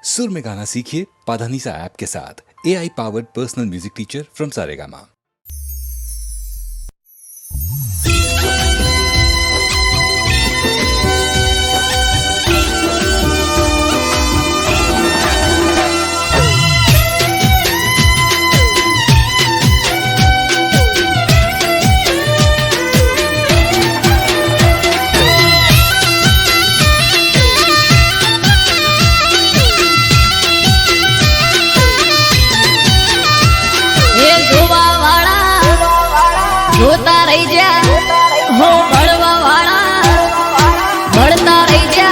सुर में गाना सीखिए पाधानीसा ऐप के साथ। AI powered personal music teacher from Saregama. જોતા રહી જા હો ભળવા વાળા ભળતા રહી જા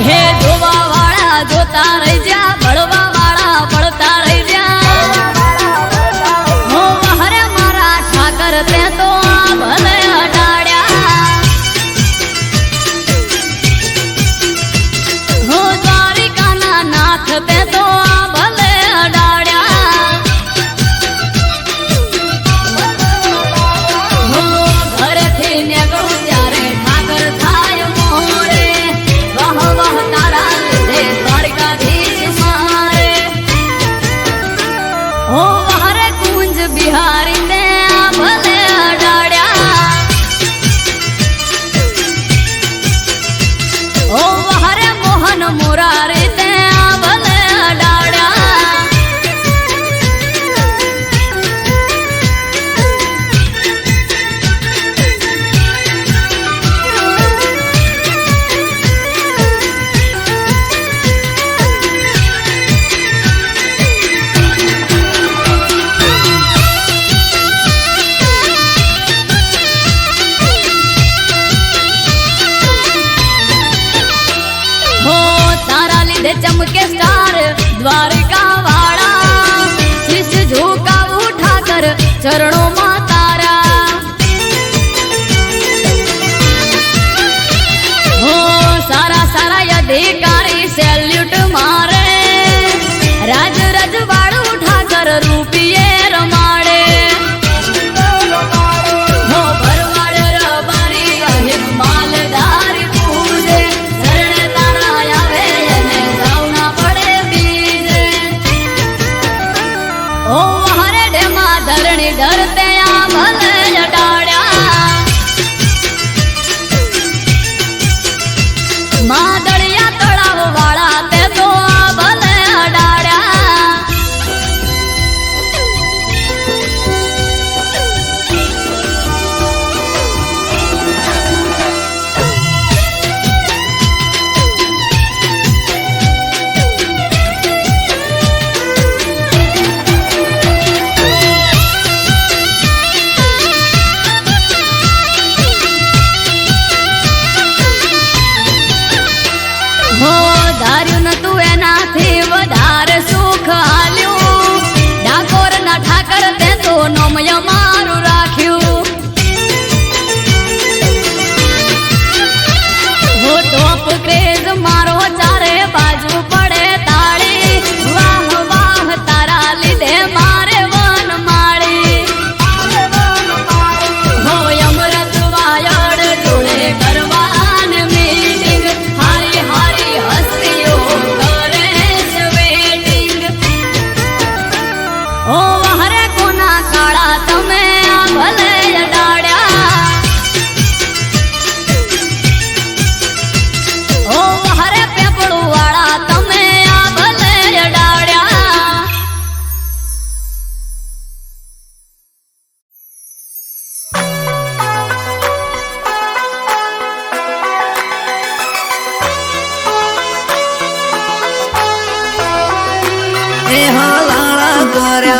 હે જોવા વાળા જોતા રહી જા ભળવા વાળા ભળતા રહી જા હો હરે મારા ઠાકર તે તો આ ભલે અડાડ્યા હો દ્વારિકાના નાથ તે તો આ ભલે અડાડ્યા बिहारी ने भले अडाड्या ओ हरे मोहन मुरारी ने भले अडाड्या चमके स्टार द्वारिका वाला शीश झुका उठा कर चरणों में तारा हो सारा सारा अधिकारी सैल्यूट मारे राज रजवाड़ उठा कर रूपिये रमाड़े हो भरवाड़ रबारी अहित मालदारी पूजे शरण तारा आवे ओ हरे डेमा धरणी डरते आ भले अडाड्या मादड़िया तड़ाव वाला ते तो आ भले अडाड्या हो धार्यु न तू एनाथी वधारे सुख हाल्यू डाकोर ना ठाकर ते तो नोमय मारू राख्यू हो टॉप क्रेज मारो चारे बाजू पड़े ताड़ी वाह वाह तारा लीधे मारे वन माड़ी हो अमृत वायड़ जोड़े करवान मीटिंग हारी हारी हस्तियों करे वेटिंग ओ हरे कोना काड़ा तमे आ भले अडाड्या ओ हरे पेपड़ू वाला तमे आ भले अडाड्या ए हालाला कर्या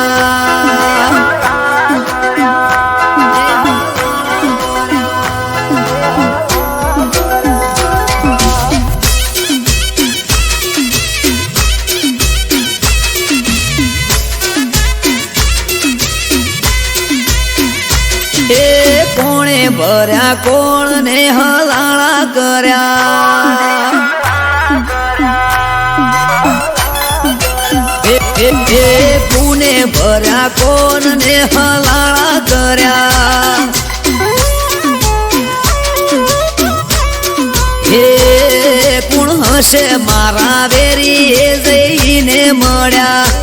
ए कोणे भर्या कोण ने हलाला कर्या पुणे भर्या कोण ने हलाला कर्या हे कुण હશે મારા વેરી એ જઈ મળ્યા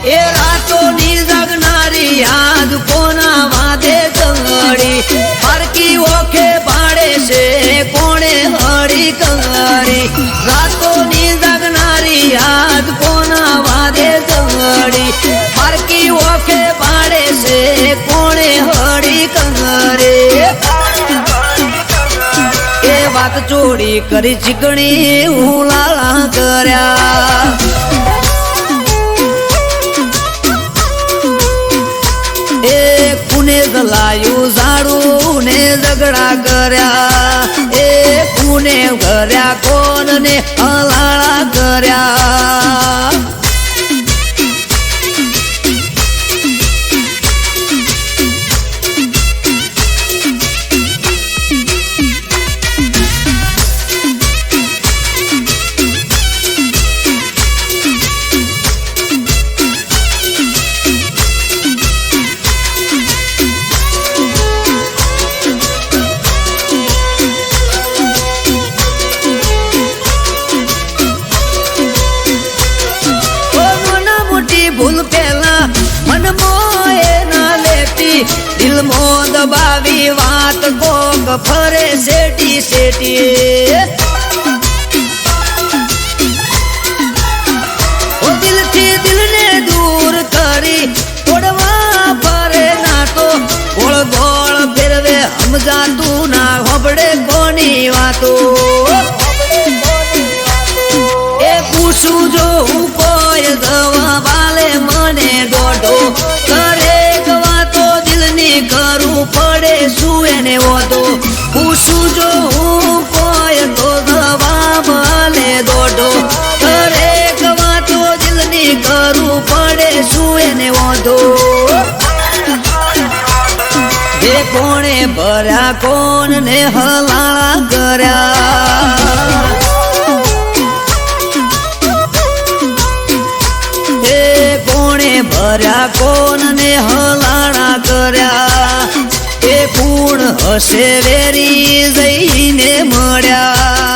એ રાતોની જગનારી યાદ કોના વાદે કંગડી પારકી ઓખે પાડે છે કોણે હળી કંગડી રાતોની જગનારી યાદ કોના વાદે કંગડી પારકી ઓખે પાડે છે કોણે હળી કંગડી એ વાત ચોરી કરી ચીકણી ઉલાળા કર્યા કુને ગલાયું ઝાડું ને ઝઘડા કર્યા એ કુને કર્યા કોણ ને હલાળા કર્યા ભૂલ પેલા મન મોએ ના લેતી દિલ મો દબાવી વાત કોક ફરે શેટી શેટી ઓ દિલથી દિલને દૂર કરી તોડવા ફરે ના તો ગોળ ગોળ ફેરવે સમજાતું ના હોબડે કોની વાતો એ પૂછું જો હું કોઈ દવા વાલે મને દોડો કરે વાતો દિલની કરું પડે શું એને ઓતો પૂછું જો હું કોઈ તો દવા વાલે દોડો કરે વાતો દિલની કરું પડે શું એને ઓતો એ કોણે ભર્યા કોણ ને હલાળા કર્યા ભર્યા કોણ ને હલાણા કર્યા એ પૂર્ણ હશે વેરી જઈને મળ્યા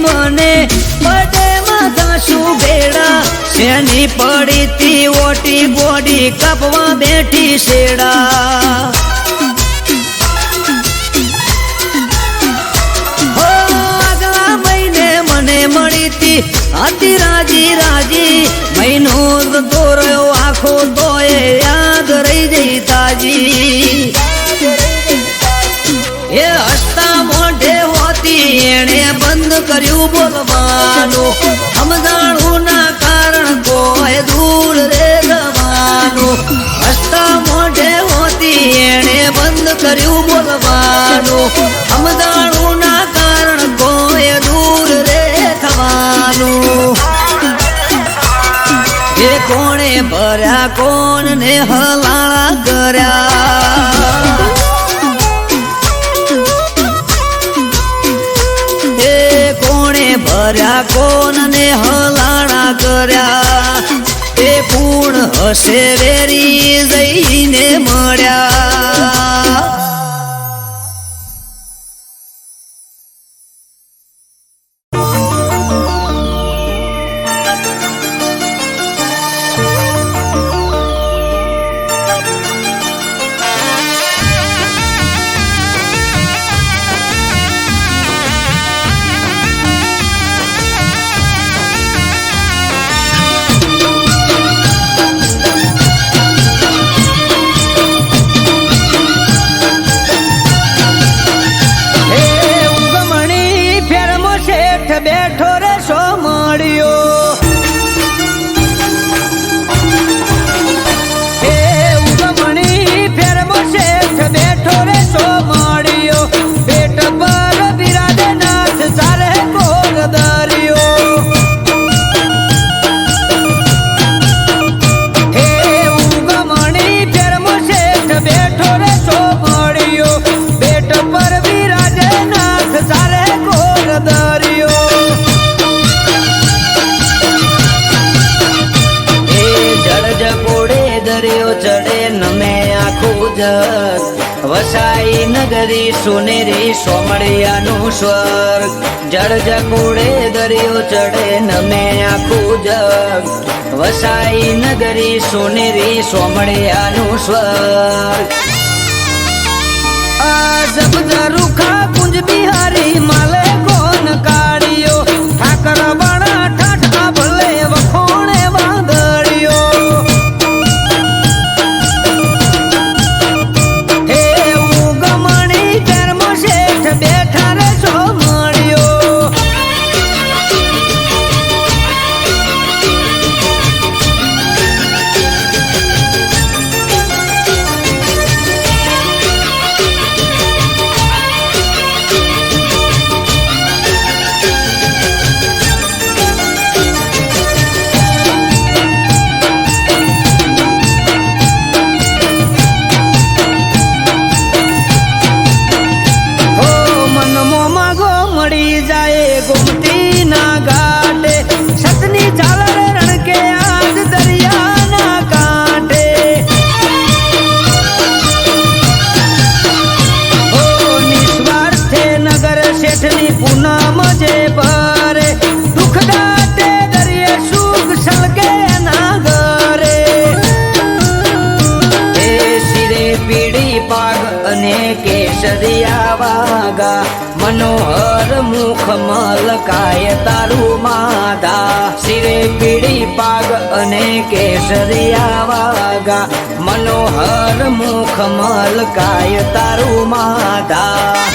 મને પડે માથા શું ભેડા શેની પડી તી ઓટી બોડી કાપવા બેઠી શેડા આગલા મહિને મને મળી તી હતી રાજી રાજી મહિનો જતો રહ્યો આખો તો એ યાદ રહી જઈ તાજી એ હસતા મોઢે હોતી એણે બંધ કર્યું બોલવાનું સમજાણું ના કારણ કોઈ દૂર રે જવાનું હસતા મોઢે હોતી એણે બંધ કર્યું બોલવાનું સમજાણું ના કારણ કોઈ દૂર રે થવાનું એ કોણે ભર્યા કોણ ને હલાળા કર્યા ભર્યા કોણ ને હલાણા કર્યા એ પૂર્ણ હશે વેરી જઈને મળ્યા બેઠો રે સો મળ્યો એ ઉગમણી ફેરમો શેઠ બેઠો રે સો મળ્યો જગ વસાઈ નગરી સોનેરી સોમળિયાનું સ્વર્ગ જળ જકોડે દરિયો ચડે નમે આખું જગ વસાઈ નગરી સોનેરી સોમળિયાનું સ્વર્ગ આ શબ્દ રૂખા કુંજ બિહારી માલે કોન કાઢ્યો ઠાકર બણા ઠાઠા ભલે વખોણે વાદળ્યો હે ઉગમણી કર્મ શેઠ બેઠા રે સોમળ્યો પૂનમ જે ભરે દુઃખ દાટે દરિયે સુખ સલગે ના ઘરે એ શિરે પીડી પાગ અને કેસરિયા વાગા મનોહર મુખ મલકાય તારું માધા શિરે પીડી પાગ અને કેસરિયા વાગા મનોહર મુખ મલકાય તારું માધા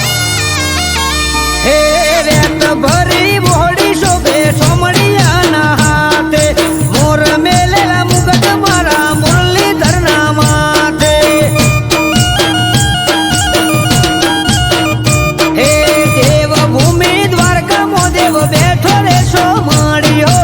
હે રેત ભરી મોડી શોભે સોમળિયાના હાથે મોર મેલેલા મુગટ મારા મુરલીધરના માથે હે દેવભૂમિ દ્વારકામાં દેવ બેઠો રે સોમળિયો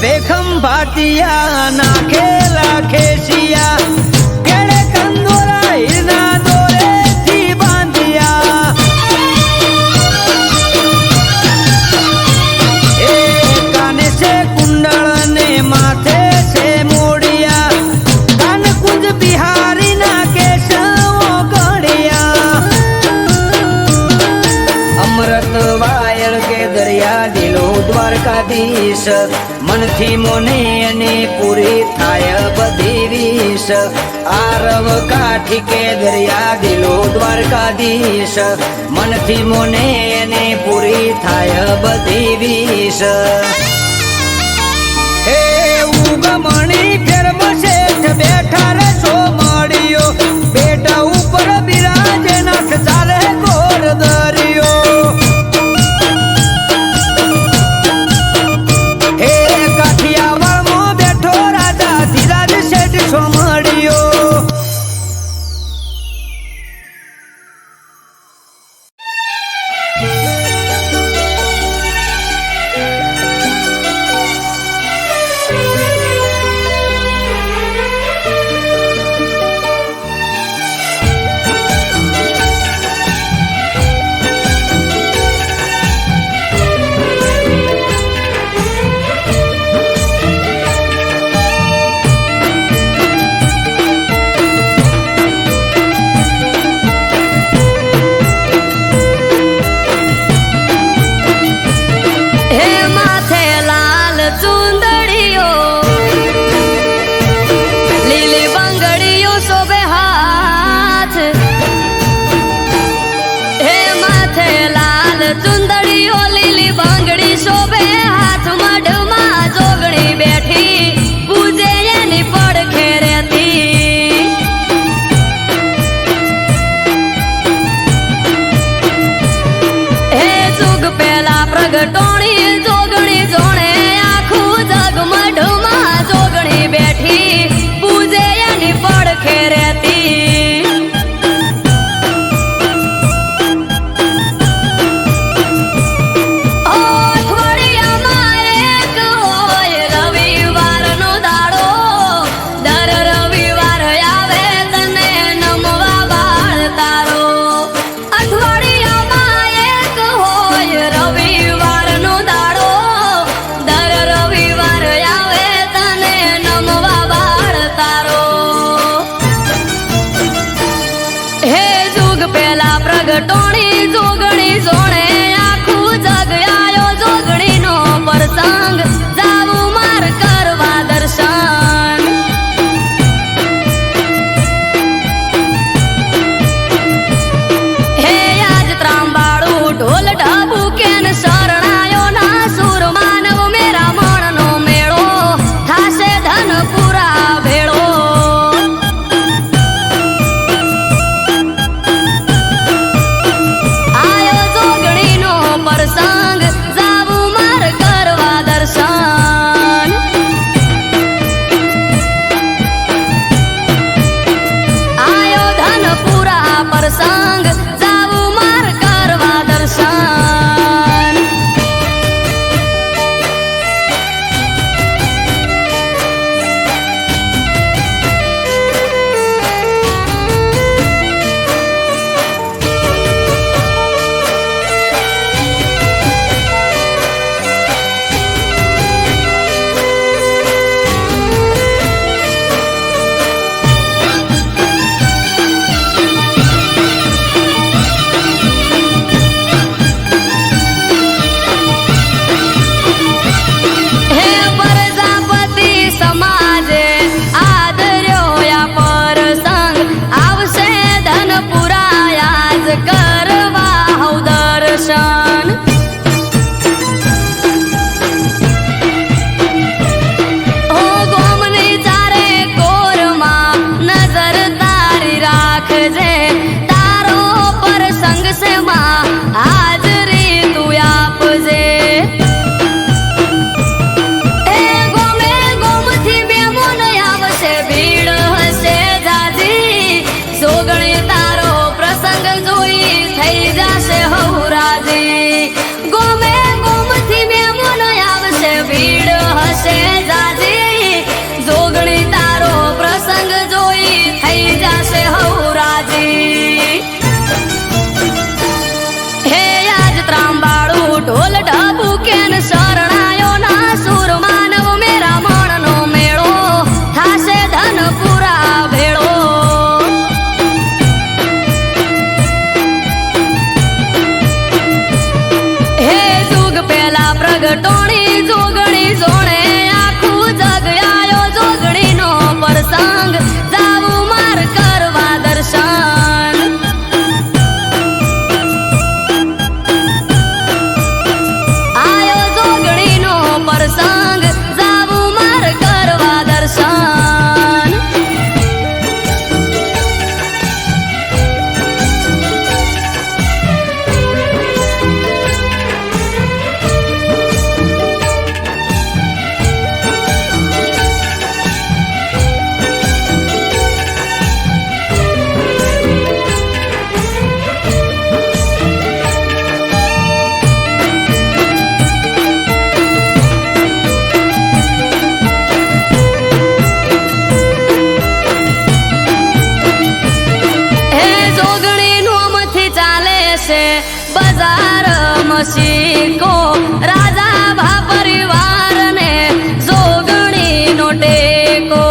બેખમ ભાટિયા નાખેલા ખેસિયા કેળે કંદોરા હીરના દોરેથી બાંધિયા એ કાને છે કુંડળ ને માથે છે મોડિયા કાન કુંજ બિહારી ના કેશવો ગળિયા અમૃત વાયળ કે દરિયા દિલો દ્વારકાધીશ મનથી મોને અને પૂરી થાય બધી વિશ આરવ કાઠી કે દરિયા દિલો દ્વારકાધીશ મનથી મોને અને પૂરી થાય બધી વિશ હે ઉગમણી ફેરમ શેઠ બેઠા રે સોમળિયો બેટા ઉપર બિરાજે નાથ ચાલે ગોર દરિયો સોમળિયો પ્રગટોણી જોગણી જોણે આખું જગ આયો જોગણીનો પ્રસંગ જાવું માર કરવા દર્શન હે આજ ત્રાંબાળું ઢોલ ઢબુ કેન શરણાયો ના સુર માનવ મેરા મણનો મેળો થાશે ધનપુરા ભેળો આયો જોગણીનો પ્રસંગ જાવું માર કરવા દર્શન આયો ધનપુરા પ્રસંગ જાવું માર કરવા દર્શન હે પ્રજાપતિ સમાજે આદર્યો યા પ્રસંગ આવશે ધનપુરા આજ કરવા હઉ દર્શન ઓ ગોમની ચારે કોરમાં નજર તારી રાખજે તારો પ્રસંગ છે માં હાજરી તું આપજે એ ગોમે ગોમથી બેમોન આવશે ભીડ હશે જાજી જોગણી તારો પ્રસંગ જોઈ થઈ જશે હૌરાજી ગોમે ગોમથી બેમોન આવશે ભીડ હશે જાજી જોગણી તારો પ્રસંગ જોઈ થઈ જશે હૌરાજી હે આજ ત્રાંબાળું ઢોલ ઢબુ કેન શરણાયો ના સુર માનવ મેરા મણનો મેળો થાશે ધનપુરા ભેળો હે જુગ પેલા પ્રગટોણી જોગણી જોણે આખું જગ આયો જોગણીનો પ્રસંગ જાવું માર કરવા દર્શન આયો જોગણીનો પ્રસંગ જાવું માર કરવા દર્શન હે જોગણીનું અમથી ચાલે છે બજાર મસીકો રાજા ભા પરિવારને જોગણીનો ટેકો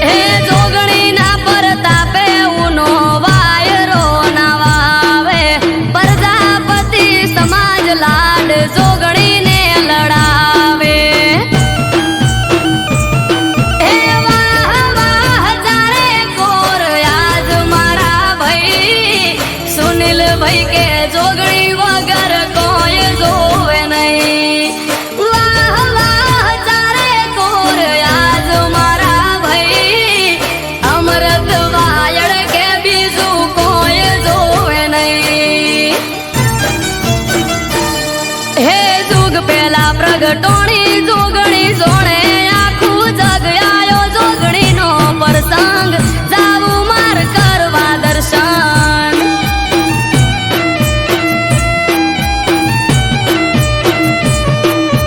હે જોગણીના પ્રતાપે ઉનો વાયરો ના વાવે પ્રજાપતિ સમાજ લાડ જોગણીને લડાવે હે વાહ વાહ જારે કોર આજ મારા ભાઈ સુનિલ ભાઈ કે જોગણી વગર કોઈ જોવે નહીં વાહ વાહ જારે કોર આજ મારા ભાઈ અમૃત વાયડ કે બીજું કોઈ જોવે નહીં હે જુગ પેલા પ્રગટોણી જોગણી જોણે આખું જગ આયો જોગણીનો પ્રસંગ જાવું માર કરવા દર્શન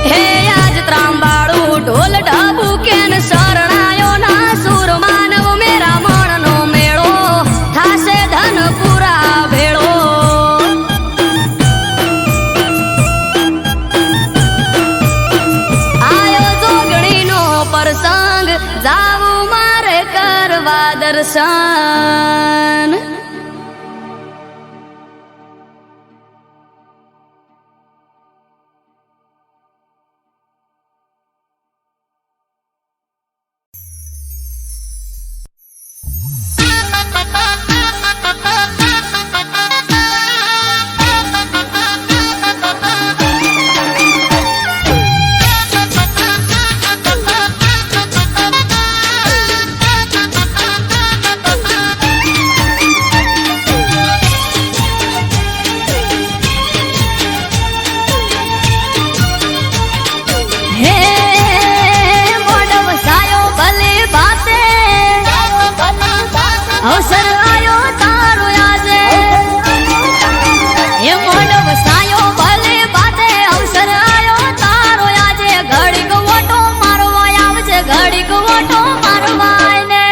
હે આજ ત્રાંબાળું ઢોલ ઢબુ કેન શરણાયો ના સુર માનવ મેરા મણનો મેળો થાશે ધનપુરા ભેળો આ દર્શન અવસર આયો તારો આજે એ મોઢ વસાયો ભલે બાતે અવસર આયો તારો આજે ઘડીક ઓટો મારવા આવજે ઘડીક ઓટો મારવા ને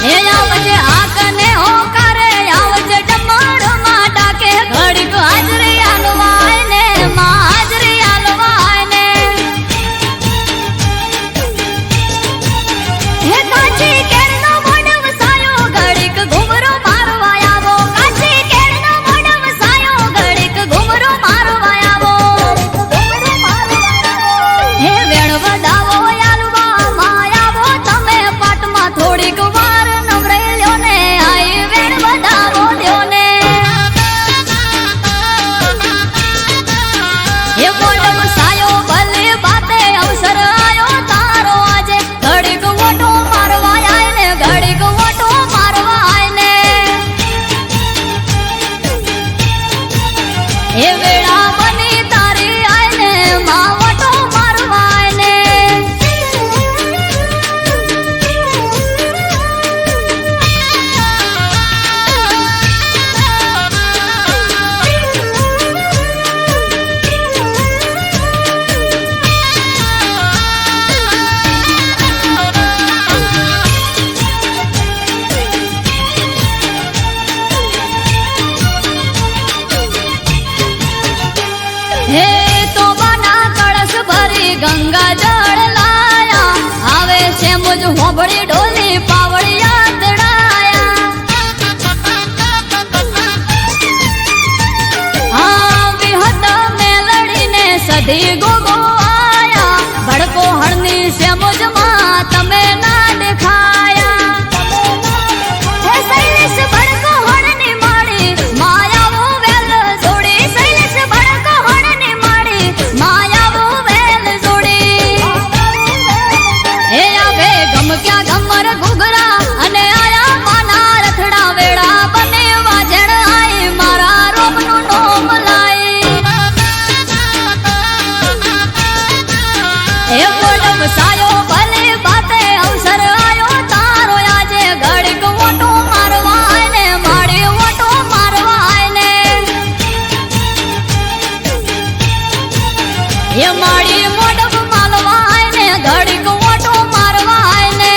એ આવજે આકને હોકારે આવજે ડમર માં ડાકે ઘડીક હાજરી આલવાય ને માં હાજરી આલવાય ને હે કાચી કેરનો મોઢ વસાયો ઘડીક ઘુમરો મારવા આવો કાચી કેરનો મોઢ વસાયો ઘડીક ઘુમરો મારવા આવો હે વેણ વધાવો આલવા માયાવો તમે પાટમાં થોડીક વાર નવરાઈ લ્યો ને આઈ વેણ વધાવો દ્યો ને હે મોઢ વસાયો ભલે બાતે અવસર આયો તારો આજે ઘડીક ઓટો મારવા આય ને ઘડીક ઓટો મારવા આય ને એ વેળા બની તારી આય ને માં ઓટો મારવા આય ને હે તો બના કળશ ભરી ગંગા જળ લાયા આવે છે મુજ હોબળી ઢોલી પાવડિયા તડાયા હા વિહત મેલડીને સધી ગોગો આયા ભડકો હળની છે મુજમાં તમે ના દેખાયા હે શૈલેષ ભડકો હળની માળી માયાવો વેલ જોડી શૈલેષ ભડકો હળની માળી માયાવો વેલ જોડી હે આવે ગમક્યા ગમર ઘુઘરા અને આયા માના રથડા વેળા બને વાજણ આઈ મારા રોમનું નોમ લાઈ હે મોઢ વસાયો ભલે બાતે અવસર આયો તારો આજે ઘડીક ઓટો મારવા આય ને માડી ઓટો મારવા આય ને એ માડી મોઢ માલવા આય ને ઘડીક ઓટો મારવા આય ને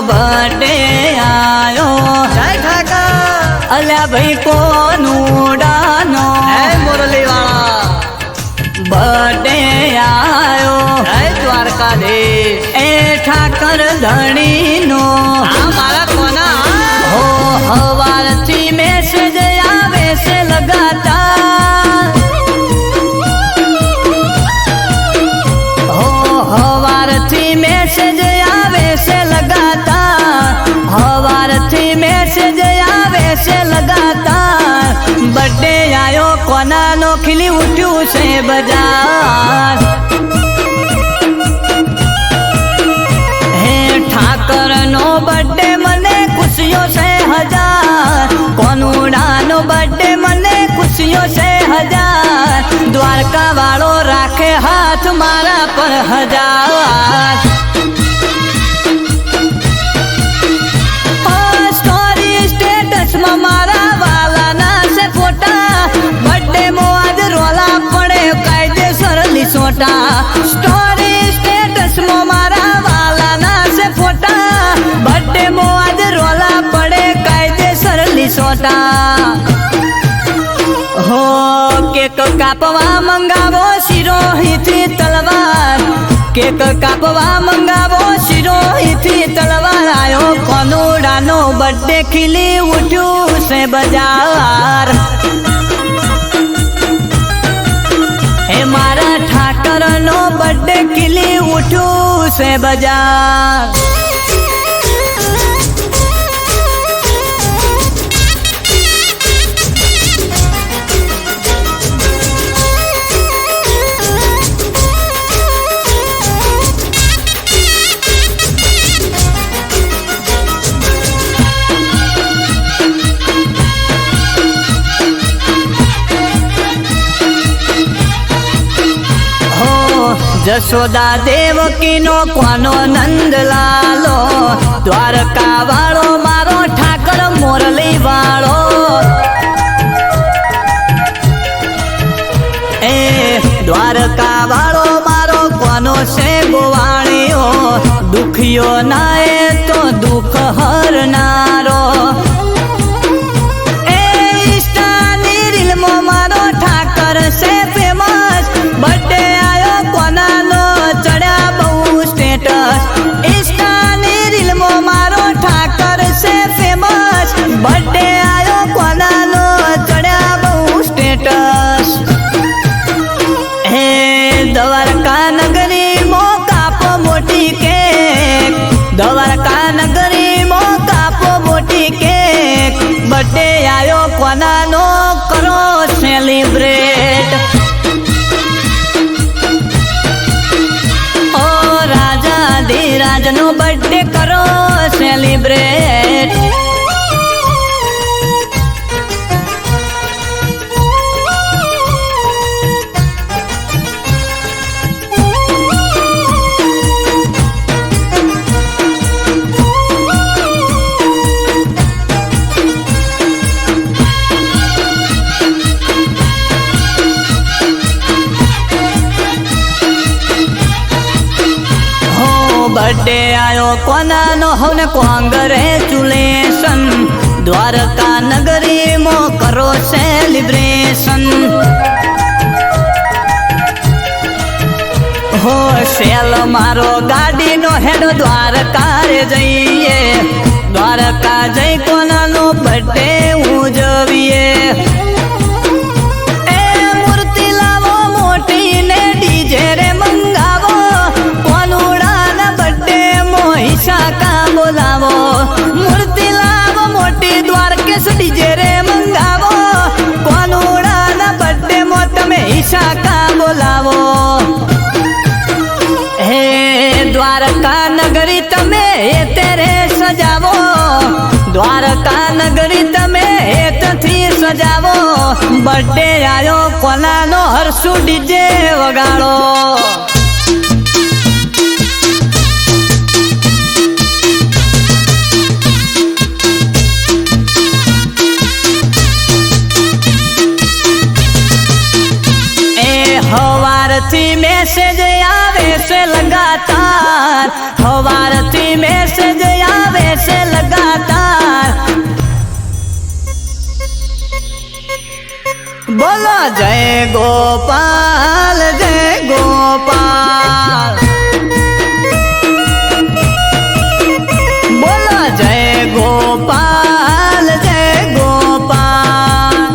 બર્થડે આયો જય ઠાકર અલ્યા ભાઈ કોનુડાનો હે મુરલી વાળા બર્થડે આયો જય દ્વારકાધીશ એ ઠાકર ધણીનો આ મારા કોના હો હવારથી મેસેજ આવે છે લગાતાર હવારથી મેસેજ આવે છે લગાતાર હવારથી મેસેજ આવે છે લગાતાર બર્થડે આયો કોનાનો ખીલી ઉઠ્યું છે બજાર હે ઠાકરનો બર્થડે મને ખુશીઓ છે હજાર કોનુડાનો બર્થડે મને ખુશીઓ છે હજાર દ્વારકા વાળો રાખે હાથ મારા પર હજાર સ્ટોરી સ્ટેટસમાં મારા વાલાના છે ફોટા બર્થડે માં આજ રોલા પડે કાયદેસર લીસોટા સ્ટોરી સ્ટેટસમાં મારા વાલાના છે ફોટા બર્થડે માં આજ રોલા પડે કાયદેસર લીસોટા હો કેક કાપવા મંગાવો શિરોહીથી તલવાર કેક કાપવા મંગાવો શિરોહીથી તલવાર આયો કોનુડાનો બર્થડે ખીલી ઉઠ્યું છે બજાર હે મારા ઠાકરનો બર્થડે ખીલી ઉઠ્યું છે બજાર જશોદા દેવકીનો કોનો નંદલાલો દ્વારકા વાળો મારો ઠાકર મોરલી વાળો એ દ્વારકા વાળો મારો કોનો છે ગોવાળીઓ દુખિયો ના એ તો દુઃખ હરનારો એ ઇન્સ્ટાની રીલમાં મારો ઠાકર છે ફેમસ બર્થડે કોનાનો ચડ્યા બહુ સ્ટેટસ ઇન્સ્ટાની રીલમાં મારો ઠાકર છે ફેમસ બર્થડે આયો કોનાનો ચડ્યા બહુ સ્ટેટસ હે દ્વારકા નગરી મો કાપો મોટી કેક દ્વારકા નગરી મો કાપો મોટી કેક બર્થડે આયો કોનાનો કરો સેલિબ્રેટ રાજનો બર્થડે કરો સેલિબ્રેટ બર્થડે આયો કોનાનો હવને કોંગ્રેચ્યુલેશન દ્વારકા નગરીમાં કરો સેલિબ્રેશન હો સેલ મારો ગાડીનો હેડો દ્વારકા રે જઈએ દ્વારકા જઈ કોનાનો બર્થડે ઉજવીએ એ મૂર્તિ લાવો મોટી ને ડીજે રે મંગાવો હિસાકા બોલાવો મૂર્તિ લાવો મોટી દ્વારકેશ ડીજે રે મંગાવો કોનુડાના બર્થડે માં તમે હિસાકા બોલાવો હે દ્વારકા નગરી તમે એ તેરે સજાવો દ્વારકા નગરી તમે હેતથી સજાવો બર્થડે આયો કોનાનો હરસુ ડીજે વગાડો હવારથી મેસેજ આવે છે લગાતાર હવારથી મેસેજ આવે જય ગોપાલ જય ગોપાલ બોલો જય ગોપાલ જય ગોપાલ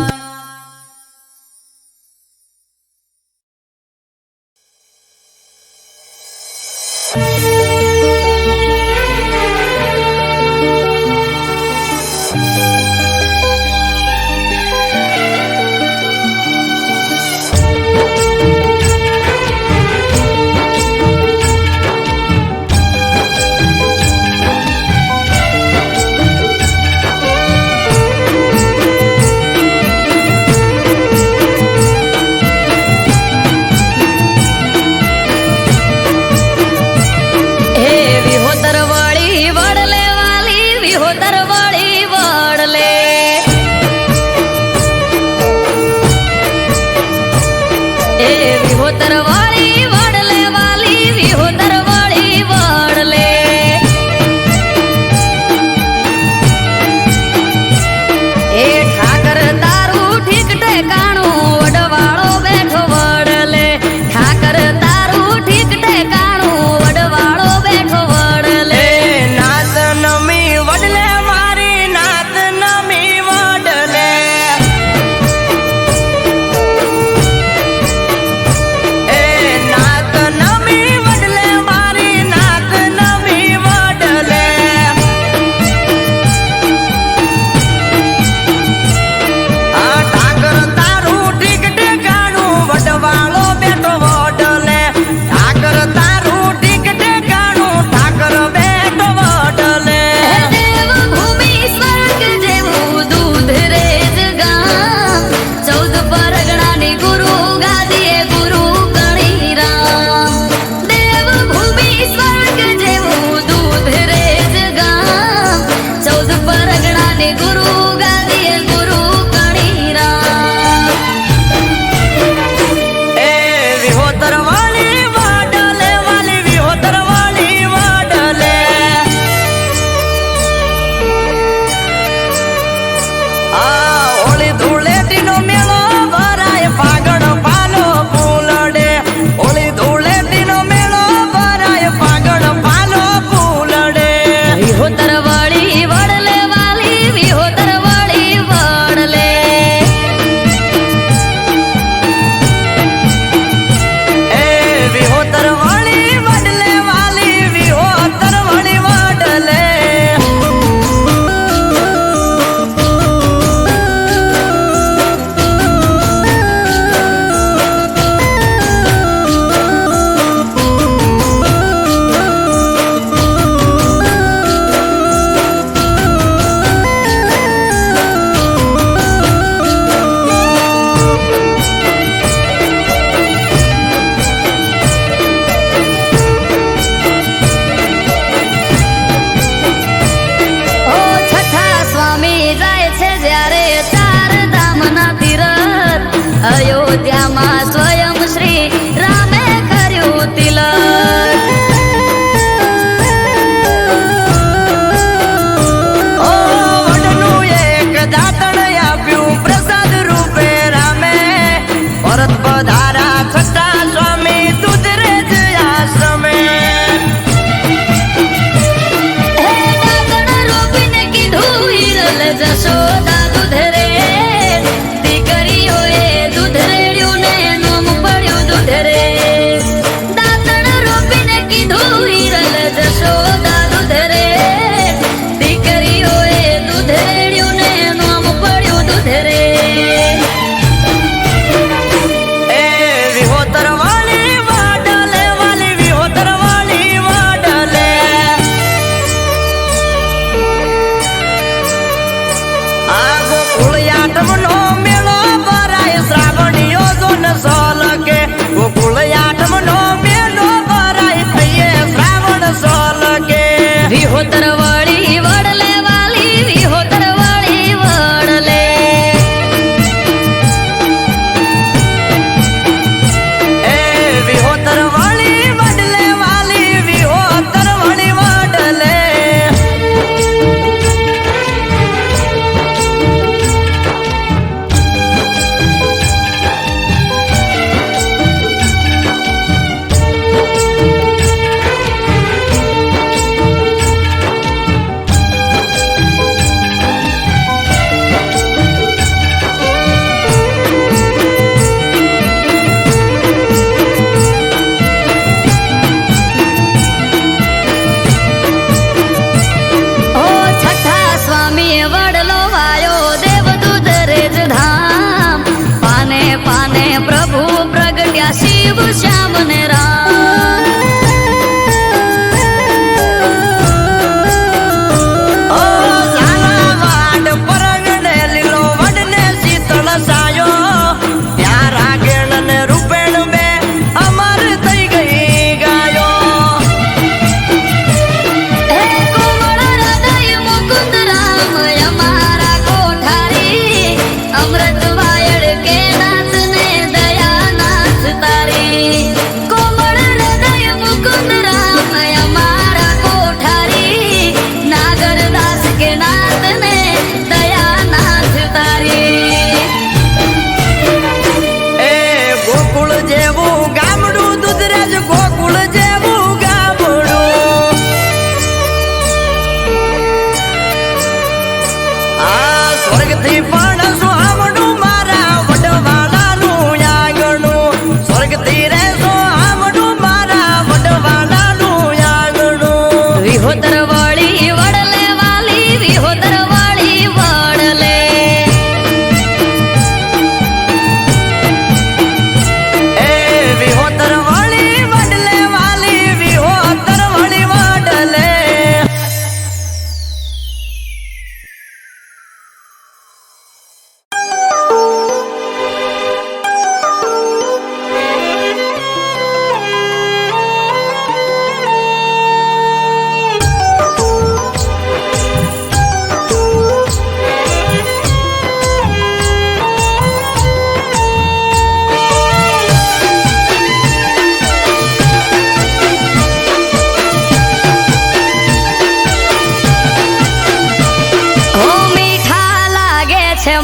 વડલો વાયો દેવદૂત રેજ ધામ પાને પાને પ્રભુ પ્રગટ્યા શિવ શ્યામ ને રામ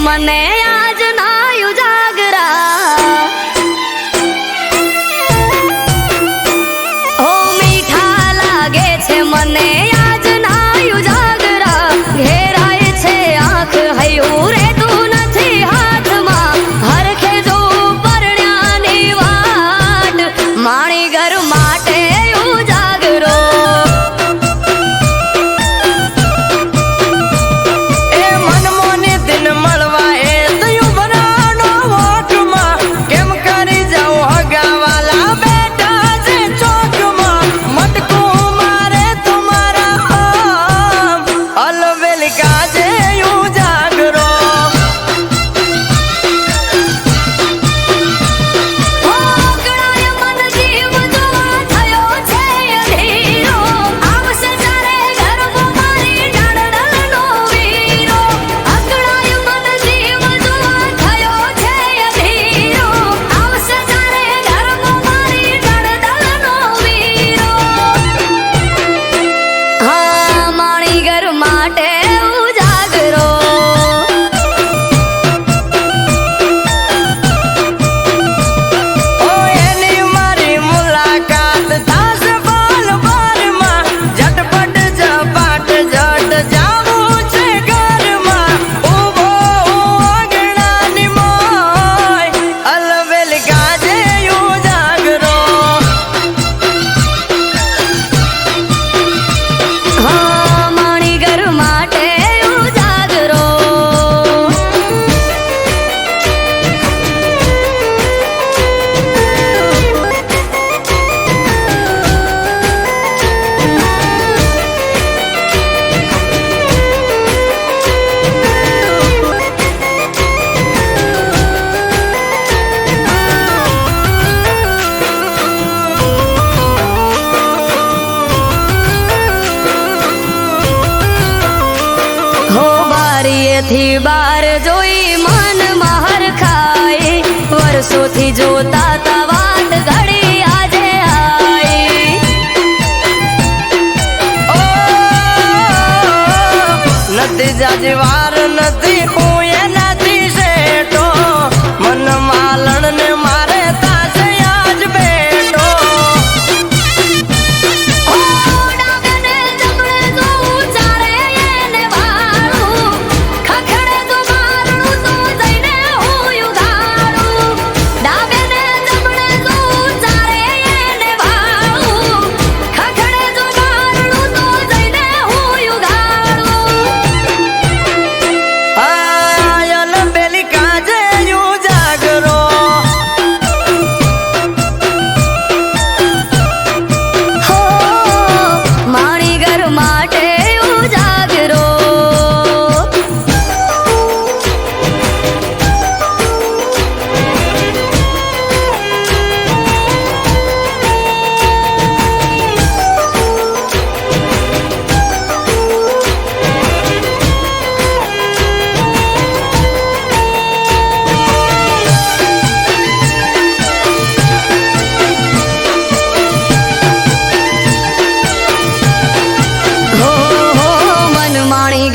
મને આજ ના ઉજાગરા ઓ મીઠા લાગે છે મને આજ ના ઉજાગરા ઘેરાય છે આંખ હૈયું રેતું નથી હાથમાં હરખે જો પરણ્યાની વાટ માણી ઘર માટે ઉજાગરો થી બાર જોઈ મન મહર ખાય વર્ષોથી જોતા તા વાત ઘડી આજે આઈ નથી જાજી વાર નથી હું એનાથી શેઠો મન માલણ ને મારે તાજે આજ બેઠો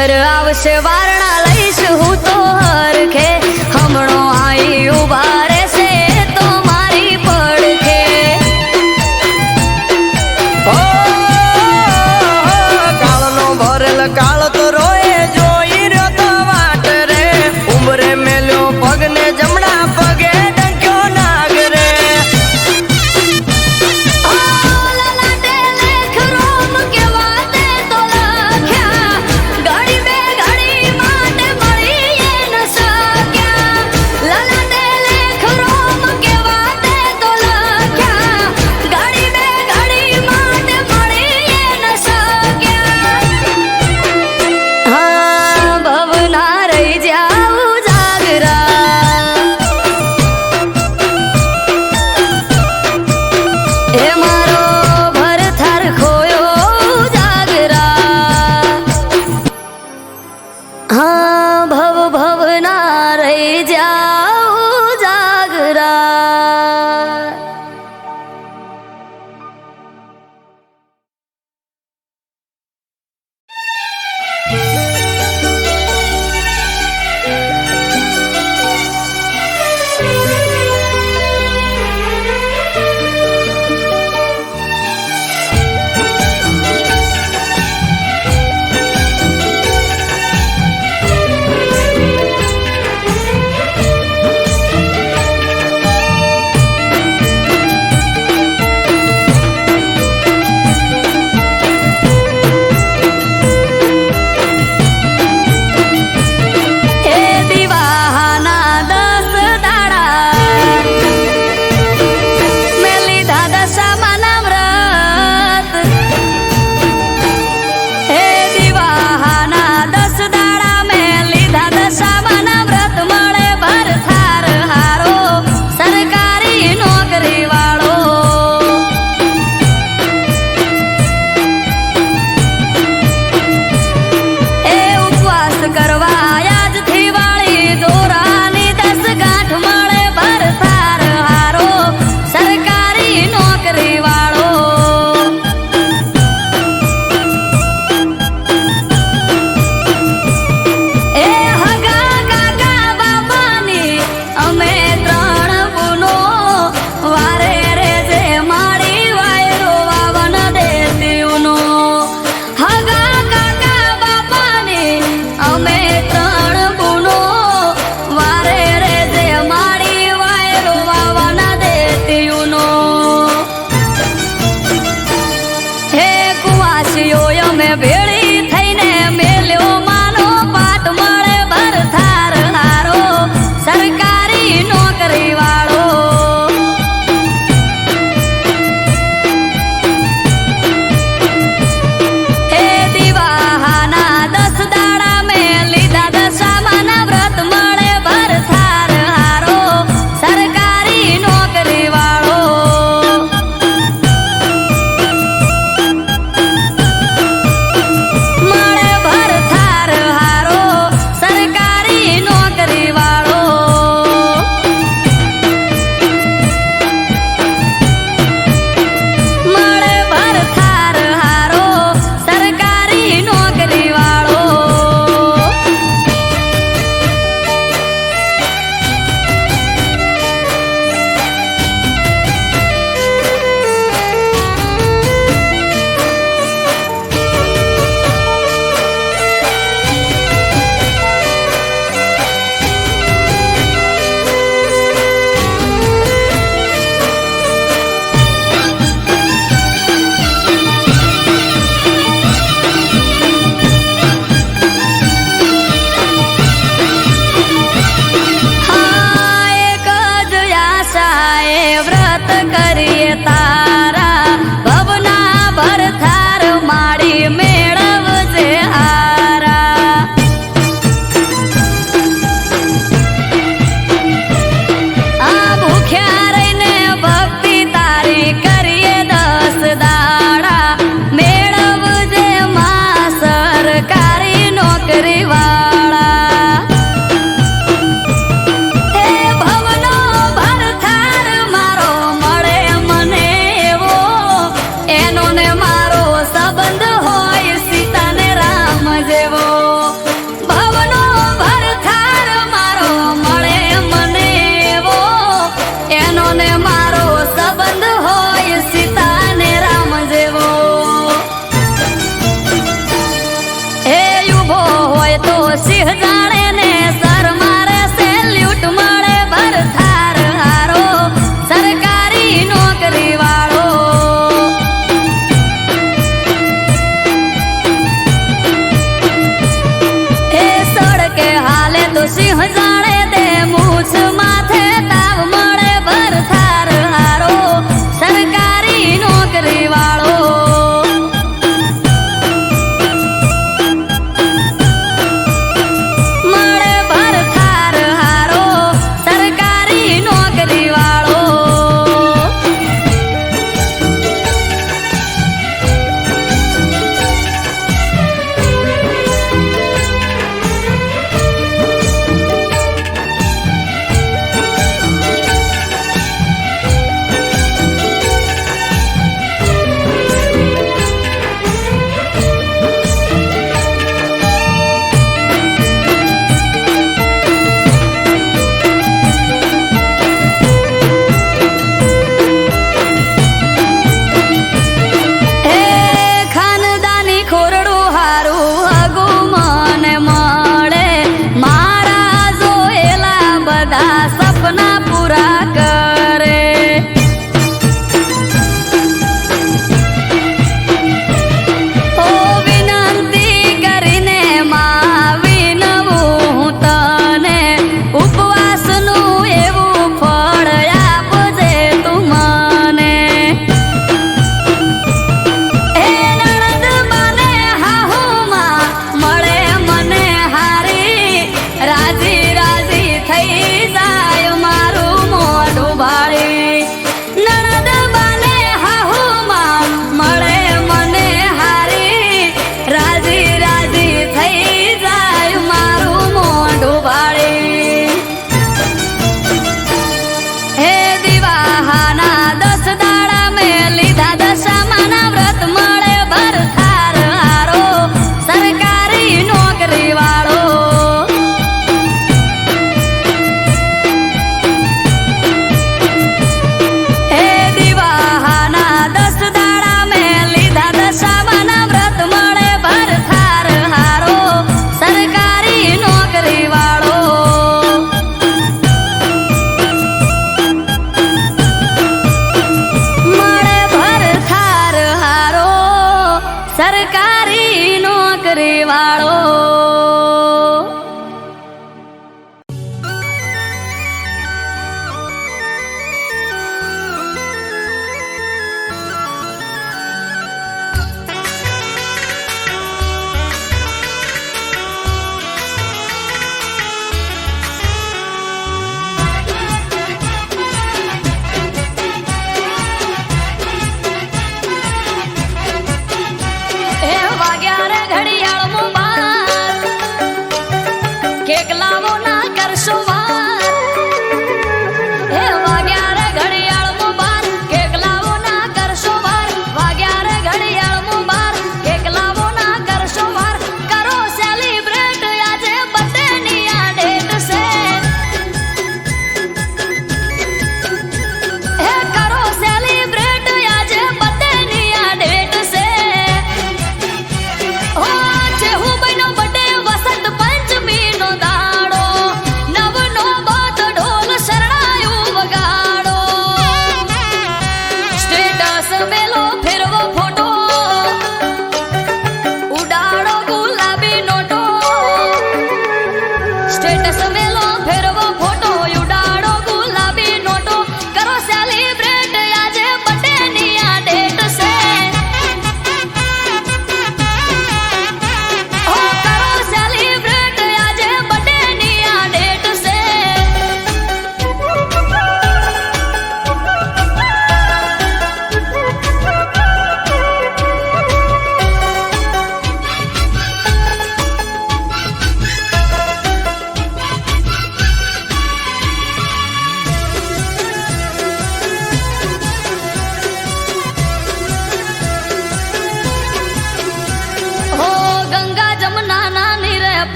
પિયર આવશે વારણા લઈશ હું તો હરખે હમણો આઈ ઉભા રહેશે તો મારી પડખે કાળનો ભરેલ કાળ તો રોએ જોઈ રહ્યો તો વાટ રે ઉમરે મેલ્યો પગને જમણા પગે ડંક્યો નાગ રે લલાટે લેખ રોમ કેવા તે તો લખ્યા ઘડી બે ઘડી માટે મળી ન શક્યા લલાટે લેખ રોમ કેવા તે તો લખ્યા ઘડી બે ઘડી માટે મળી ન શક્યા હા ભવના રહી જાઉં જાગરા એ મારો ભરથાર ખોયો જાગરા હા ભવ ભવના રહી જાઉં જાગરા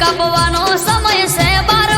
કાપવાનો સમય છે બાર